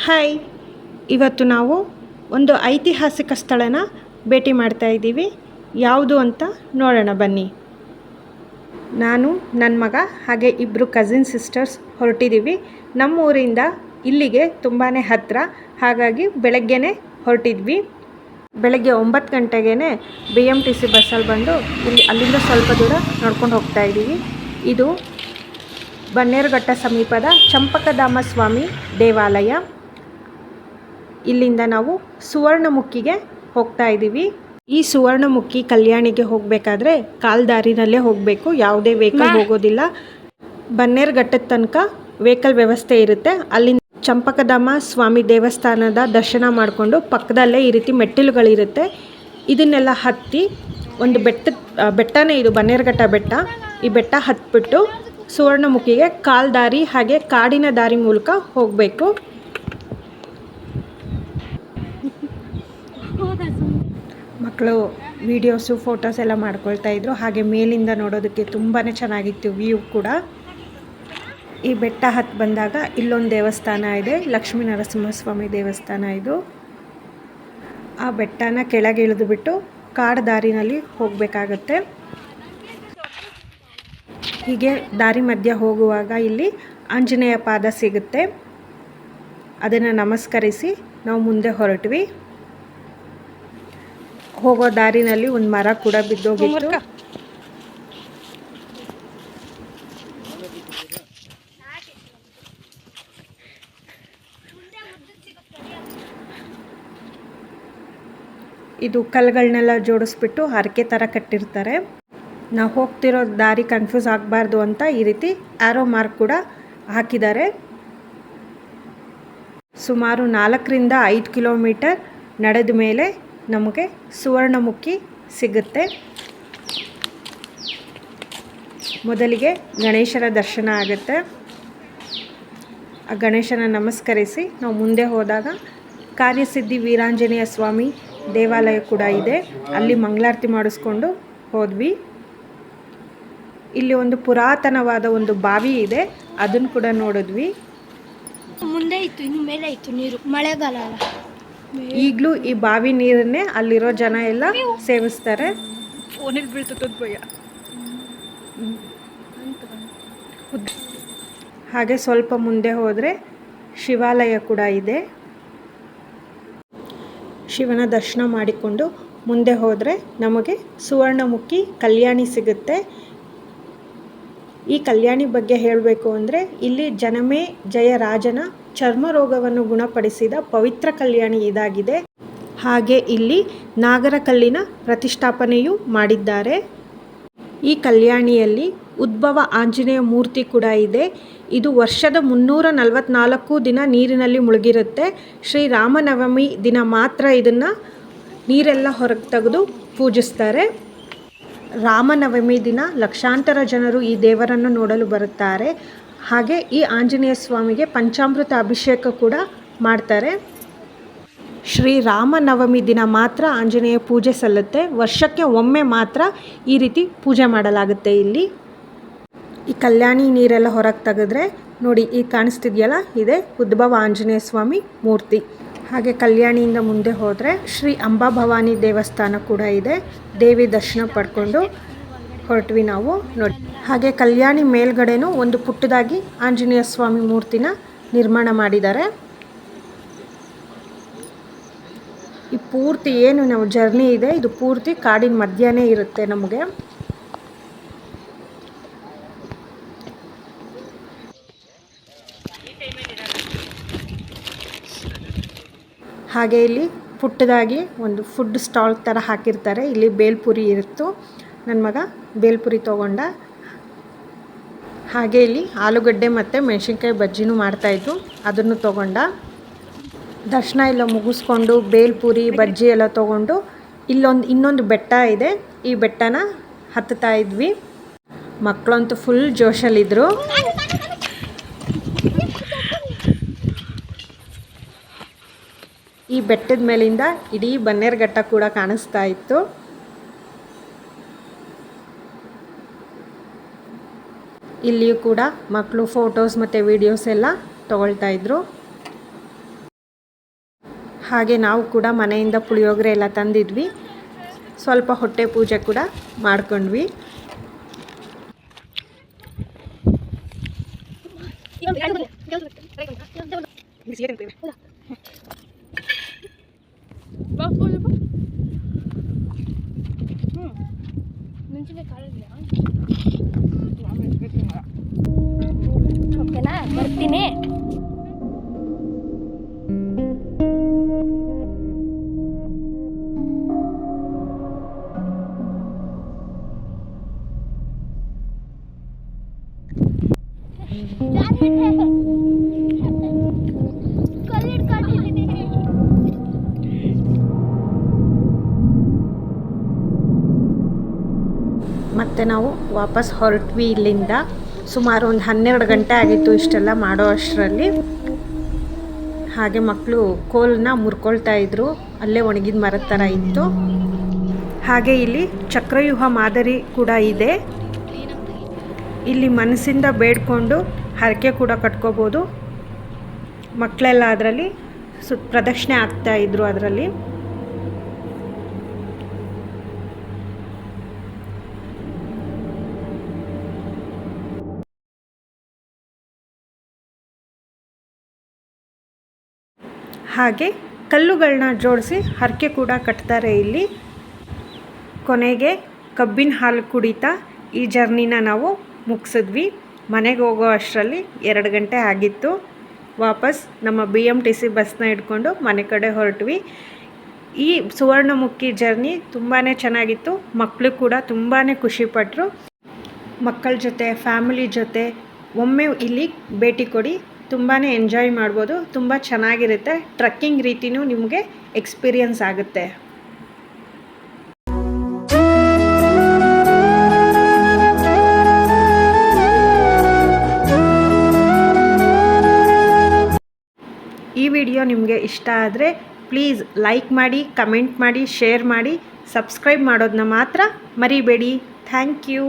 Hi, ಇವತ್ತು ನಾವು ಒಂದು ಐತಿಹಾಸಿಕ ಸ್ಥಳನ ಭೇಟಿ ಮಾಡ್ತಾ ಇದ್ದೀವಿ. ಯಾವುದು ಅಂತ ನೋಡೋಣ ಬನ್ನಿ. ನಾನು, ನನ್ನ ಮಗ ಹಾಗೆ ಇಬ್ಬರು ಕಸಿನ್ ಸಿಸ್ಟರ್ಸ್ ಹೊರಟಿದ್ದೀವಿ. ನಮ್ಮ ಊರಿಂದ ಇಲ್ಲಿಗೆ ತುಂಬಾ ಹತ್ತಿರ, ಹಾಗಾಗಿ ಬೆಳಗ್ಗೆನೇ ಹೊರಟಿದ್ವಿ. ಬೆಳಗ್ಗೆ 9 ಗಂಟೆಗೇ BMTC ಬಸ್ಸಲ್ಲಿ ಬಂದು ಅಲ್ಲಿಂದ ಸ್ವಲ್ಪ ದೂರ ನಡ್ಕೊಂಡು ಹೋಗ್ತಾ ಇದ್ದೀವಿ. ಇದು ಬನ್ನೇರುಘಟ್ಟ ಸಮೀಪದ ಚಂಪಕಧಾಮ ಸ್ವಾಮಿ ದೇವಾಲಯ. ಇಲ್ಲಿಂದ ನಾವು ಸುವರ್ಣಮುಖಿಗೆ ಹೋಗ್ತಾ ಇದ್ದೀವಿ. ಈ ಸುವರ್ಣಮುಖಿ ಕಲ್ಯಾಣಿಗೆ ಹೋಗಬೇಕಾದ್ರೆ ಕಾಲ್ದಾರಿನಲ್ಲೇ ಹೋಗಬೇಕು, ಯಾವುದೇ ವೆಹಿಕಲ್ ಹೋಗೋದಿಲ್ಲ. ಬನ್ನೇರುಘಟ್ಟದ ತನಕ ವೆಹಿಕಲ್ ವ್ಯವಸ್ಥೆ ಇರುತ್ತೆ. ಅಲ್ಲಿಂದ ಚಂಪಕಧಾಮ ಸ್ವಾಮಿ ದೇವಸ್ಥಾನದ ದರ್ಶನ ಮಾಡಿಕೊಂಡು ಪಕ್ಕದಲ್ಲೇ ಈ ರೀತಿ ಮೆಟ್ಟಿಲುಗಳಿರುತ್ತೆ. ಇದನ್ನೆಲ್ಲ ಹತ್ತಿ ಒಂದು ಬೆಟ್ಟನೇ ಇದು ಬನ್ನೇರುಘಟ್ಟ ಬೆಟ್ಟ. ಈ ಬೆಟ್ಟ ಹತ್ಬಿಟ್ಟು ಸುವರ್ಣಮುಖಿಗೆ ಕಾಲ್ದಾರಿ ಹಾಗೆ ಕಾಡಿನ ದಾರಿ ಮೂಲಕ ಹೋಗಬೇಕು. ಮಕ್ಕಳು ವಿಡಿಯೋಸು ಫೋಟೋಸ್ ಎಲ್ಲ ಮಾಡ್ಕೊಳ್ತಾ ಇದ್ರು. ಹಾಗೆ ಮೇಲಿಂದ ನೋಡೋದಕ್ಕೆ ತುಂಬಾ ಚೆನ್ನಾಗಿತ್ತು ವ್ಯೂ ಕೂಡ. ಈ ಬೆಟ್ಟ ಹತ್ತಿ ಬಂದಾಗ ಇಲ್ಲೊಂದು ದೇವಸ್ಥಾನ ಇದೆ, ಲಕ್ಷ್ಮೀ ನರಸಿಂಹಸ್ವಾಮಿ ದೇವಸ್ಥಾನ ಇದು. ಆ ಬೆಟ್ಟನ ಕೆಳಗೆ ಇಳಿದು ಬಿಟ್ಟು ಕಾಡು ದಾರಿನಲ್ಲಿ ಹೋಗಬೇಕಾಗತ್ತೆ. ಹೀಗೆ ದಾರಿ ಮಧ್ಯೆ ಹೋಗುವಾಗ ಇಲ್ಲಿ ಆಂಜನೇಯ ಪಾದ ಸಿಗುತ್ತೆ. ಅದನ್ನು ನಮಸ್ಕರಿಸಿ ನಾವು ಮುಂದೆ ಹೊರಟ್ವಿ. ಹೋಗೋ ದಾರಿನಲ್ಲಿ ಒಂದು ಮರ ಕೂಡ ಬಿದ್ದೋಗಿತ್ತು. ಇದು ಕಲ್ಲುಗಳನ್ನೆಲ್ಲ ಜೋಡಿಸ್ಬಿಟ್ಟು ಹರಕೆ ಥರ ಕಟ್ಟಿರ್ತಾರೆ. ನಾವು ಹೋಗ್ತಿರೋ ದಾರಿ ಕನ್ಫ್ಯೂಸ್ ಆಗಬಾರ್ದು ಅಂತ ಈ ರೀತಿ ಆರೋ ಮಾರ್ಕ್ ಕೂಡ ಹಾಕಿದ್ದಾರೆ. ಸುಮಾರು 4ರಿಂದ 5 ಕಿಲೋಮೀಟರ್ ನಡೆದ ಮೇಲೆ ನಮಗೆ ಸುವರ್ಣಮುಖಿ ಸಿಗುತ್ತೆ. ಮೊದಲಿಗೆ ಗಣೇಶನ ದರ್ಶನ ಆಗುತ್ತೆ. ಆ ಗಣೇಶನ ನಮಸ್ಕರಿಸಿ ನಾವು ಮುಂದೆ ಹೋದಾಗ ಕಾರ್ಯಸಿದ್ಧಿ ವೀರಾಂಜನೇಯ ಸ್ವಾಮಿ ದೇವಾಲಯ ಕೂಡ ಇದೆ. ಅಲ್ಲಿ ಮಂಗಳಾರತಿ ಮಾಡಿಸ್ಕೊಂಡು ಹೋದ್ವಿ. ಇಲ್ಲಿ ಒಂದು ಪುರಾತನವಾದ ಒಂದು ಬಾವಿ ಇದೆ, ಅದನ್ನು ಕೂಡ ನೋಡಿದ್ವಿ. ಮುಂದೆ ಇತ್ತು, ಇನ್ನು ಮೇಲೆ ಇತ್ತು ನೀರು, ಮಳೆಗಾಲ ಅಲ್ಲ. ಈಗಲೂ ಈ ಬಾವಿ ನೀರನ್ನೇ ಅಲ್ಲಿರೋ ಜನ ಎಲ್ಲ ಸೇವಿಸ್ತಾರೆ. ಹಾಗೆ ಸ್ವಲ್ಪ ಮುಂದೆ ಹೋದರೆ ಶಿವಾಲಯ ಕೂಡ ಇದೆ. ಶಿವನ ದರ್ಶನ ಮಾಡಿಕೊಂಡು ಮುಂದೆ ಹೋದರೆ ನಮಗೆ ಸುವರ್ಣಮುಖಿ ಕಲ್ಯಾಣಿ ಸಿಗುತ್ತೆ. ಈ ಕಲ್ಯಾಣಿ ಬಗ್ಗೆ ಹೇಳಬೇಕು ಅಂದರೆ ಇಲ್ಲಿ ಜನಮೇ ಜಯರಾಜನ ಚರ್ಮ ರೋಗವನ್ನು ಗುಣಪಡಿಸಿದ ಪವಿತ್ರ ಕಲ್ಯಾಣಿ ಇದಾಗಿದೆ. ಹಾಗೆ ಇಲ್ಲಿ ನಾಗರಕಲ್ಲಿನ ಪ್ರತಿಷ್ಠಾಪನೆಯೂ ಮಾಡಿದ್ದಾರೆ. ಈ ಕಲ್ಯಾಣಿಯಲ್ಲಿ ಉದ್ಭವ ಆಂಜನೇಯ ಮೂರ್ತಿ ಕೂಡ ಇದೆ. ಇದು ವರ್ಷದ 344 ದಿನ ನೀರಿನಲ್ಲಿ ಮುಳುಗಿರುತ್ತೆ. ಶ್ರೀರಾಮನವಮಿ ದಿನ ಮಾತ್ರ ಇದನ್ನು ನೀರೆಲ್ಲ ಹೊರಗೆ ತೆಗೆದು ಪೂಜಿಸ್ತಾರೆ. ರಾಮನವಮಿ ದಿನ ಲಕ್ಷಾಂತರ ಜನರು ಈ ದೇವರನ್ನು ನೋಡಲು ಬರುತ್ತಾರೆ. ಹಾಗೆ ಈ ಆಂಜನೇಯ ಸ್ವಾಮಿಗೆ ಪಂಚಾಮೃತ ಅಭಿಷೇಕ ಕೂಡ ಮಾಡ್ತಾರೆ. ಶ್ರೀರಾಮನವಮಿ ದಿನ ಮಾತ್ರ ಆಂಜನೇಯ ಪೂಜೆ ಸಲ್ಲುತ್ತೆ. ವರ್ಷಕ್ಕೆ ಒಮ್ಮೆ ಮಾತ್ರ ಈ ರೀತಿ ಪೂಜೆ ಮಾಡಲಾಗುತ್ತೆ ಇಲ್ಲಿ. ಈ ಕಲ್ಯಾಣಿ ನೀರೆಲ್ಲ ಹೊರಗೆ ತೆಗೆದ್ರೆ ನೋಡಿ, ಈ ಕಾಣಿಸ್ತಿದೆಯಲ್ಲ, ಇದೆ ಉದ್ಭವ ಆಂಜನೇಯ ಸ್ವಾಮಿ ಮೂರ್ತಿ. ಹಾಗೆ ಕಲ್ಯಾಣಿಯಿಂದ ಮುಂದೆ ಹೋದರೆ ಶ್ರೀ ಅಂಬಾಭವಾನಿ ದೇವಸ್ಥಾನ ಕೂಡ ಇದೆ. ದೇವಿ ದರ್ಶನ ಪಡ್ಕೊಂಡು ಹೊರಟ್ವಿ ನಾವು ನೋಡಿ. ಹಾಗೆ ಕಲ್ಯಾಣಿ ಮೇಲ್ಗಡೆನೂ ಒಂದು ಪುಟ್ಟದಾಗಿ ಆಂಜನೇಯ ಸ್ವಾಮಿ ಮೂರ್ತಿನ ನಿರ್ಮಾಣ ಮಾಡಿದ್ದಾರೆ. ಈ ಪೂರ್ತಿ ಏನು ನಾವು ಜರ್ನಿ ಇದೆ, ಇದು ಪೂರ್ತಿ ಕಾಡಿನ ಮಧ್ಯನೇ ಇರುತ್ತೆ ನಮಗೆ. ಹಾಗೆ ಇಲ್ಲಿ ಪುಟ್ಟದಾಗಿ ಒಂದು ಫುಡ್ ಸ್ಟಾಲ್ ಥರ ಹಾಕಿರ್ತಾರೆ. ಇಲ್ಲಿ ಬೇಲ್ಪುರಿ ಇರುತ್ತು. ನನ್ನ ಮಗ ಬೇಲ್ಪುರಿ ತೊಗೊಂಡ. ಹಾಗೆ ಇಲ್ಲಿ ಆಲೂಗಡ್ಡೆ ಮತ್ತು ಮೆಣಸಿನ್ಕಾಯಿ ಬಜ್ಜಿನೂ ಮಾಡ್ತಾಯಿದ್ರು, ಅದನ್ನು ತೊಗೊಂಡ. ದರ್ಶನ ಎಲ್ಲ ಮುಗಿಸ್ಕೊಂಡು ಬೇಲ್ಪುರಿ ಬಜ್ಜಿ ಎಲ್ಲ ತೊಗೊಂಡು ಇನ್ನೊಂದು ಬೆಟ್ಟ ಇದೆ, ಈ ಬೆಟ್ಟನ ಹತ್ತುತ್ತಾ ಇದ್ವಿ. ಮಕ್ಕಳಂತೂ ಫುಲ್ ಜೋಶಲ್ಲಿದ್ದರು. ಈ ಬೆಟ್ಟದ ಮೇಲಿಂದ ಇಡೀ ಬನ್ನೇರುಘಟ್ಟ ಕೂಡ ಕಾಣಿಸ್ತಾ ಇತ್ತು. ಇಲ್ಲಿಯೂ ಕೂಡ ಮಕ್ಕಳು ಫೋಟೋಸ್ ಮತ್ತು ವೀಡಿಯೋಸ್ ಎಲ್ಲ ತಗೊಳ್ತಾ ಇದ್ರು. ಹಾಗೆ ನಾವು ಕೂಡ ಮನೆಯಿಂದ ಪುಳಿಯೋಗರೆ ಎಲ್ಲ ತಂದಿದ್ವಿ. ಸ್ವಲ್ಪ ಹೊಟ್ಟೆ ಪೂಜೆ ಕೂಡ ಮಾಡ್ಕೊಂಡ್ವಿ. ಓಕೆನಾ, ಬರ್ತೀನಿ. ಮತ್ತು ನಾವು ವಾಪಸ್ ಹೊರಟ್ವಿ ಇಲ್ಲಿಂದ. ಸುಮಾರು ಒಂದು 12 ಗಂಟೆ ಆಗಿತ್ತು ಇಷ್ಟೆಲ್ಲ ಮಾಡೋ ಅಷ್ಟರಲ್ಲಿ. ಹಾಗೆ ಮಕ್ಕಳು ಕೋಲನ್ನ ಮುರ್ಕೊಳ್ತಾ ಇದ್ರು, ಅಲ್ಲೇ ಒಣಗಿದ ಮರದ ಥರ ಇತ್ತು. ಹಾಗೆ ಇಲ್ಲಿ ಚಕ್ರವ್ಯೂಹ ಮಾದರಿ ಕೂಡ ಇದೆ. ಇಲ್ಲಿ ಮನಸ್ಸಿಂದ ಬೇಡ್ಕೊಂಡು ಹರಕೆ ಕೂಡ ಕಟ್ಕೋಬೋದು. ಮಕ್ಕಳೆಲ್ಲ ಅದರಲ್ಲಿ ಪ್ರದಕ್ಷಿಣೆ ಆಗ್ತಾ ಇದ್ರು ಅದರಲ್ಲಿ. ಹಾಗೆ ಕಲ್ಲುಗಳನ್ನ ಜೋಡಿಸಿ ಹರಕೆ ಕೂಡ ಕಟ್ತಾರೆ ಇಲ್ಲಿ. ಕೊನೆಗೆ ಕಬ್ಬಿನ ಹಾಲು ಕುಡಿತಾ ಈ ಜರ್ನಿನ ನಾವು ಮುಗಿಸಿದ್ವಿ. ಮನೆಗೆ ಹೋಗೋ ಅಷ್ಟರಲ್ಲಿ 2 ಗಂಟೆ ಆಗಿತ್ತು. ವಾಪಸ್ ನಮ್ಮ BMTC ಬಸ್ನ ಹಿಡ್ಕೊಂಡು ಮನೆ ಕಡೆ ಹೊರಟ್ವಿ. ಈ ಸುವರ್ಣಮುಖಿ ಜರ್ನಿ ತುಂಬಾ ಚೆನ್ನಾಗಿತ್ತು. ಮಕ್ಕಳು ಕೂಡ ತುಂಬಾ ಖುಷಿಪಟ್ಟರು. ಮಕ್ಕಳ ಜೊತೆ, ಫ್ಯಾಮಿಲಿ ಜೊತೆ ಒಮ್ಮೆ ಇಲ್ಲಿ ಭೇಟಿ ಕೊಡಿ. ತುಂಬಾ ಎಂಜಾಯ್ ಮಾಡ್ಬೋದು. ತುಂಬ ಚೆನ್ನಾಗಿರುತ್ತೆ. ಟ್ರಕ್ಕಿಂಗ್ ರೀತಿಯೂ ನಿಮಗೆ ಎಕ್ಸ್ಪೀರಿಯನ್ಸ್ ಆಗುತ್ತೆ. ಈ ವಿಡಿಯೋ ನಿಮಗೆ ಇಷ್ಟ ಆದರೆ ಪ್ಲೀಸ್ ಲೈಕ್ ಮಾಡಿ, ಕಮೆಂಟ್ ಮಾಡಿ, ಶೇರ್ ಮಾಡಿ, ಸಬ್ಸ್ಕ್ರೈಬ್ ಮಾಡೋದನ್ನ ಮಾತ್ರ ಮರಿಬೇಡಿ. Thank you.